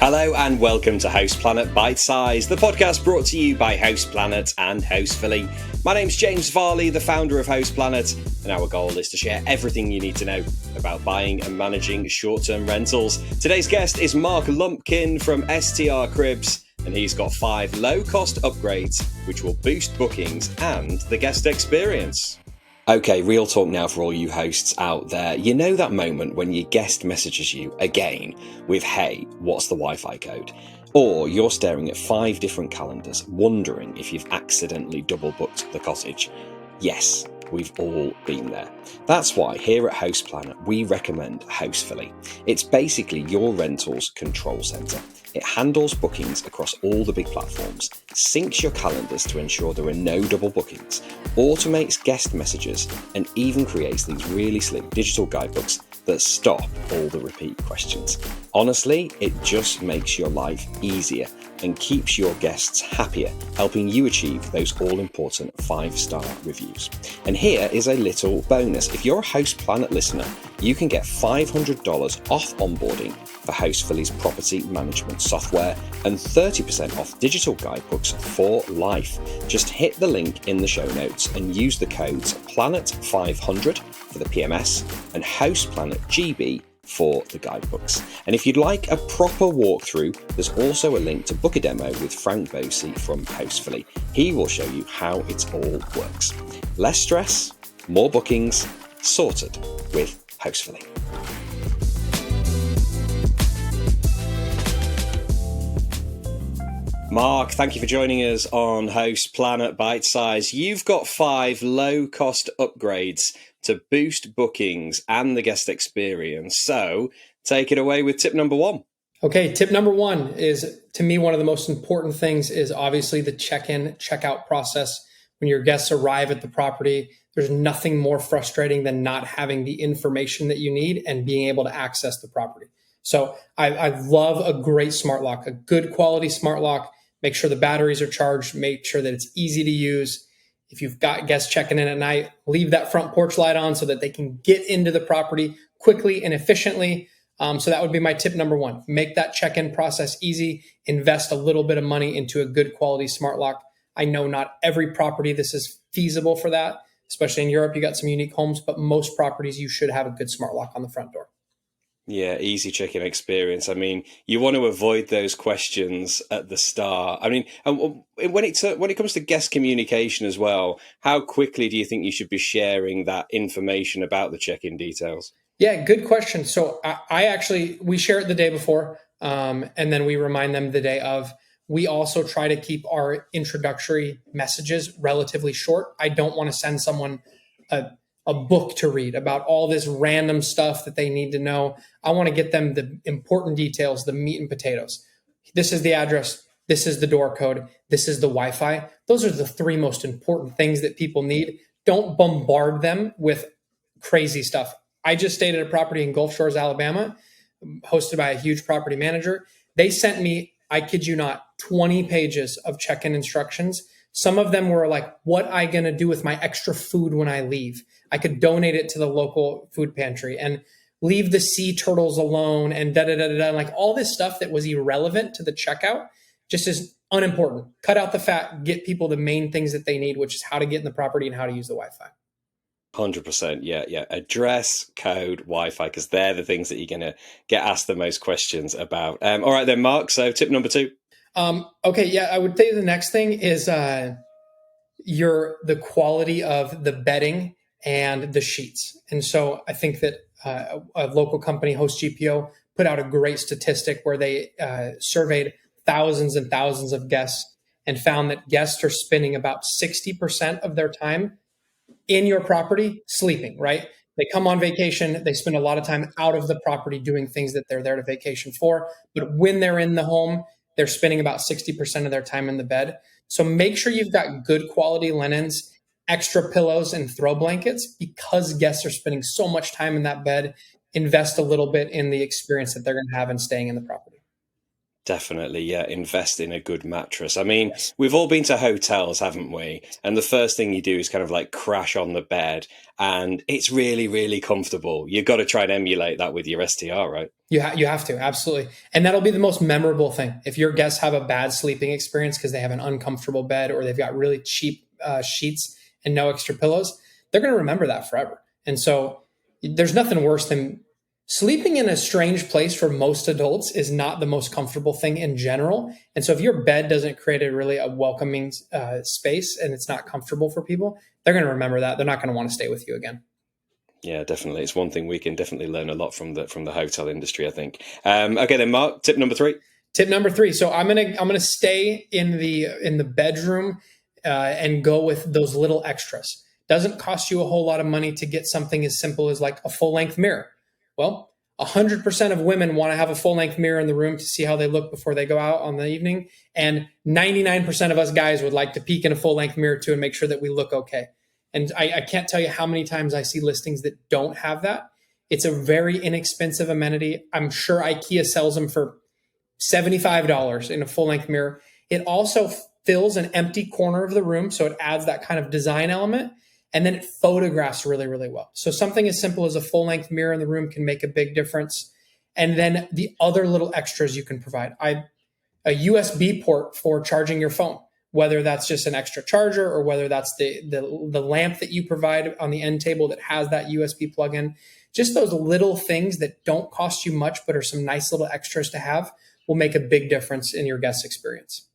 Hello and welcome to Host Planet Bitesize, the podcast brought to you by Host Planet and Hostfully. My name's James Varley, the founder of Host Planet, and our goal is to share everything you need to know about buying and managing short-term rentals. Today's guest is Mark Lumpkin from STR Cribs, and he's got 5 low-cost upgrades which will boost bookings and the guest experience. Okay, real talk now for all you hosts out there. You know that moment when your guest messages you again with, "Hey, what's the Wi-Fi code?" Or you're staring at 5 different calendars, wondering if you've accidentally double booked the cottage. Yes, we've all been there. That's why here at Host Planet, we recommend Hostfully. It's basically your rentals control center. It handles bookings across all the big platforms, syncs your calendars to ensure there are no double bookings, automates guest messages, and even creates these really slick digital guidebooks that stop all the repeat questions. Honestly, it just makes your life easier and keeps your guests happier, helping you achieve those all-important 5-star reviews. And here is a little bonus. If you're a Host Planet listener, you can get $500 off onboarding for Hostfully's property management software and 30% off digital guidebooks for life. Just hit the link in the show notes and use the codes PLANET500 for the PMS and HostPlanetGB for the guidebooks. And if you'd like a proper walkthrough, there's also a link to book a demo with Frank Bosey from Hostfully. He will show you how it all works. Less stress, more bookings, sorted with Hostfully. Mark, thank you for joining us on Host Planet Bitesize. You've got 5 low-cost upgrades to boost bookings and the guest experience. So take it away with tip number 1. Okay, tip number 1 is, to me, one of the most important things is obviously the check-in, check-out process. When your guests arrive at the property, there's nothing more frustrating than not having the information that you need and being able to access the property. So I love a great smart lock, a good quality smart lock. Make sure the batteries are charged. Make sure that it's easy to use. If you've got guests checking in at night, leave that front porch light on so that they can get into the property quickly and efficiently. So that would be my tip number 1. Make that check-in process easy. Invest a little bit of money into a good quality smart lock. I know not every property this is feasible for that, especially in Europe. You got some unique homes, but most properties you should have a good smart lock on the front door. Yeah, easy check-in experience. I mean, you want to avoid those questions at the start. I mean, when it comes to guest communication as well, how quickly do you think you should be sharing that information about the check-in details? Yeah, good question. So we share it the day before, and then we remind them the day of. We also try to keep our introductory messages relatively short. I don't want to send someone a book to read about all this random stuff that they need to know. I want to get them the important details, the meat and potatoes. This is the address. This is the door code. This is the Wi-Fi. Those are the 3 most important things that people need. Don't bombard them with crazy stuff. I just stayed at a property in Gulf Shores, Alabama, hosted by a huge property manager. They sent me, I kid you not, 20 pages of check-in instructions. Some of them were like, what am I going to do with my extra food when I leave? I could donate it to the local food pantry and leave the sea turtles alone and da-da-da-da-da. Like all this stuff that was irrelevant to the checkout just is unimportant. Cut out the fat, get people the main things that they need, which is how to get in the property and how to use the Wi-Fi. 100%. Yeah. Address, code, Wi-Fi, because they're the things that you're going to get asked the most questions about. All right then, Mark. So tip number 2. Okay. Yeah. I would say the next thing is the quality of the bedding and the sheets. And so I think that a local company, Host GPO, put out a great statistic where they surveyed thousands and thousands of guests and found that guests are spending about 60% of their time in your property sleeping, right? They come on vacation, they spend a lot of time out of the property doing things that they're there to vacation for. But when they're in the home, they're spending about 60% of their time in the bed. So make sure you've got good quality linens, extra pillows and throw blankets, because guests are spending so much time in that bed. Invest a little bit in the experience that they're going to have in staying in the property. Definitely, yeah. Invest in a good mattress. I mean, we've all been to hotels, haven't we? And the first thing you do is kind of like crash on the bed, and it's really, really comfortable. You've got to try and emulate that with your STR, right? You have to, absolutely. And that'll be the most memorable thing. If your guests have a bad sleeping experience because they have an uncomfortable bed or they've got really cheap sheets and no extra pillows, they're going to remember that forever. And so there's nothing worse than sleeping in a strange place. For most adults is not the most comfortable thing in general. And so if your bed doesn't create a welcoming space and it's not comfortable for people, they're going to remember that. They're not going to want to stay with you again. Yeah, definitely. It's one thing we can definitely learn a lot from the hotel industry, I think. Okay, then, Mark, tip number 3. Tip number 3. So I'm gonna stay in the bedroom and go with those little extras. Doesn't cost you a whole lot of money to get something as simple as like a full length mirror. Well, 100% of women want to have a full length mirror in the room to see how they look before they go out on the evening, and 99% of us guys would like to peek in a full length mirror too and make sure that we look okay. And I can't tell you how many times I see listings that don't have that. It's a very inexpensive amenity. I'm sure IKEA sells them for $75 in a full length mirror. It also fills an empty corner of the room, so it adds that kind of design element. And then it photographs really, really well. So something as simple as a full length mirror in the room can make a big difference. And then the other little extras you can provide. A USB port for charging your phone, whether that's just an extra charger or whether that's the lamp that you provide on the end table that has that USB plug-in. Just those little things that don't cost you much but are some nice little extras to have will make a big difference in your guest experience.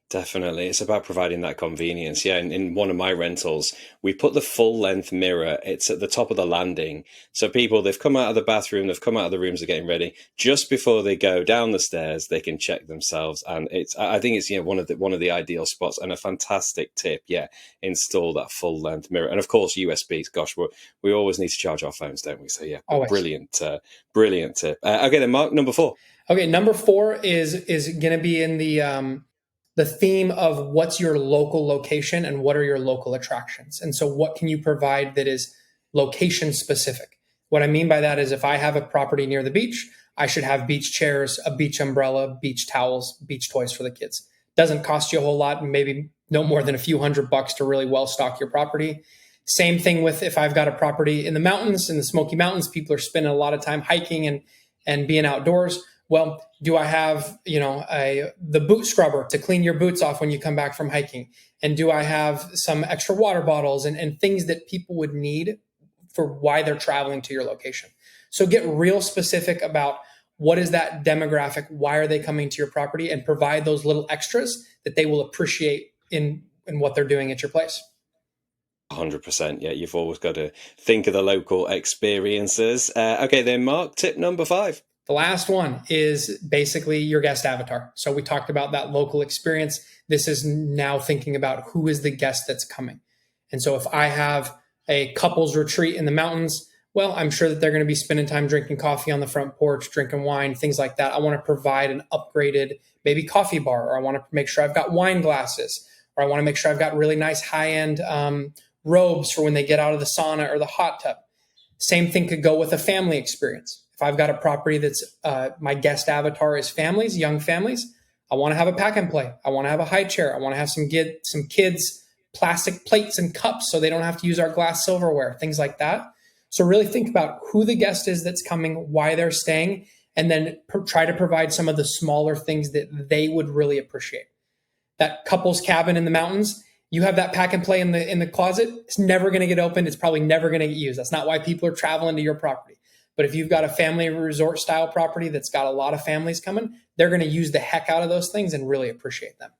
Definitely. It's about providing that convenience. Yeah. In one of my rentals, we put the full length mirror. It's at the top of the landing. So people, they've come out of the bathroom, they've come out of the rooms, they're getting ready. Just before they go down the stairs, they can check themselves. And I think it's, one of the ideal spots, and a fantastic tip. Yeah. Install that full length mirror. And of course, USBs. Gosh, we always need to charge our phones, don't we? So yeah, always. Brilliant tip. Okay, then, Mark, number 4. Okay. Number 4 is going to be in the theme of what's your local location and what are your local attractions. And so what can you provide that is location specific? What I mean by that is if I have a property near the beach, I should have beach chairs, a beach umbrella, beach towels, beach toys for the kids. Doesn't cost you a whole lot, maybe no more than a few $100 to really well stock your property. Same thing with if I've got a property in the mountains, in the Smoky Mountains, people are spending a lot of time hiking and being outdoors. Well, do I have, the boot scrubber to clean your boots off when you come back from hiking? And do I have some extra water bottles and things that people would need for why they're traveling to your location? So get real specific about what is that demographic? Why are they coming to your property? And provide those little extras that they will appreciate in what they're doing at your place. 100%. Yeah, you've always got to think of the local experiences. Okay, then, Mark, tip number 5. The last one is basically your guest avatar. So we talked about that local experience. This is now thinking about who is the guest that's coming. And so if I have a couples retreat in the mountains, well, I'm sure that they're going to be spending time drinking coffee on the front porch, drinking wine, things like that. I want to provide an upgraded maybe coffee bar, or I want to make sure I've got wine glasses, or I want to make sure I've got really nice high-end robes for when they get out of the sauna or the hot tub. Same thing could go with a family experience. If I've got a property that's my guest avatar is families, young families, I want to have a pack and play. I want to have a high chair. I want to have some kids plastic plates and cups so they don't have to use our glass silverware, things like that. So really think about who the guest is that's coming, why they're staying, and then try to provide some of the smaller things that they would really appreciate. That couple's cabin in the mountains, you have that pack and play in the closet. It's never going to get opened. It's probably never going to get used. That's not why people are traveling to your property. But if you've got a family resort style property that's got a lot of families coming, they're going to use the heck out of those things and really appreciate them.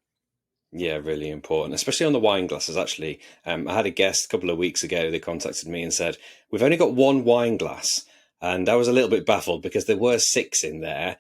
Yeah, really important, especially on the wine glasses. Actually, I had a guest a couple of weeks ago. They contacted me and said, we've only got one wine glass. And I was a little bit baffled because there were 6 in there.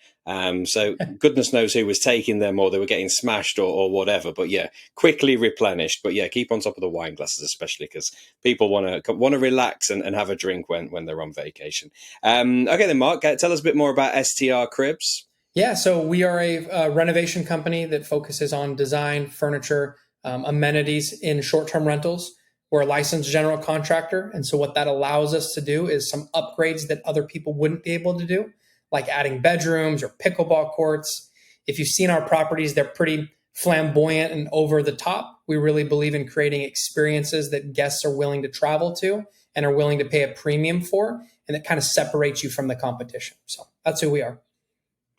So goodness knows who was taking them, or they were getting smashed or whatever. But yeah, quickly replenished. But yeah, keep on top of the wine glasses, especially because people want to relax and have a drink when they're on vacation. Okay, then, Mark, tell us a bit more about STR Cribs. Yeah, so we are a renovation company that focuses on design, furniture, amenities in short-term rentals. We're a licensed general contractor. And so what that allows us to do is some upgrades that other people wouldn't be able to do, like adding bedrooms or pickleball courts. if you've seen our properties, they're pretty flamboyant and over the top. We really believe in creating experiences that guests are willing to travel to and are willing to pay a premium for, and that kind of separates you from the competition. So that's who we are.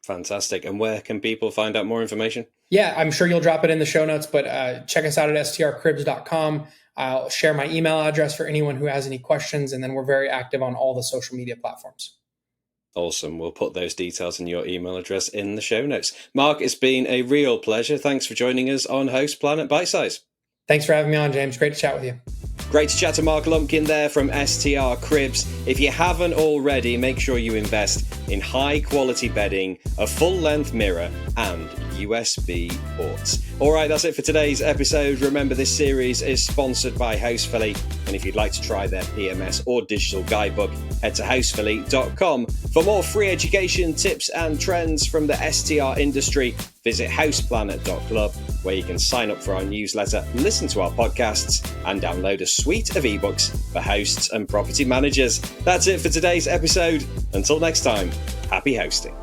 Fantastic. And where can people find out more information? Yeah, I'm sure you'll drop it in the show notes, but check us out at strcribs.com. I'll share my email address for anyone who has any questions, and then we're very active on all the social media platforms. Awesome. We'll put those details and your email address in the show notes. Mark, it's been a real pleasure. Thanks for joining us on Host Planet Bitesize. Thanks for having me on, James. Great to chat with you. Great to chat to Mark Lumpkin there from STR Cribs. If you haven't already, make sure you invest in high quality bedding, a full length mirror, and USB ports. All right, that's it for today's episode. Remember, this series is sponsored by House Philly, and if you'd like to try their PMS or digital guidebook, head to housephilly.com. For more free education, tips, and trends from the STR industry, visit houseplanet.club, where you can sign up for our newsletter, listen to our podcasts, and download a suite of ebooks for hosts and property managers. That's it for today's episode. Until next time, happy hosting.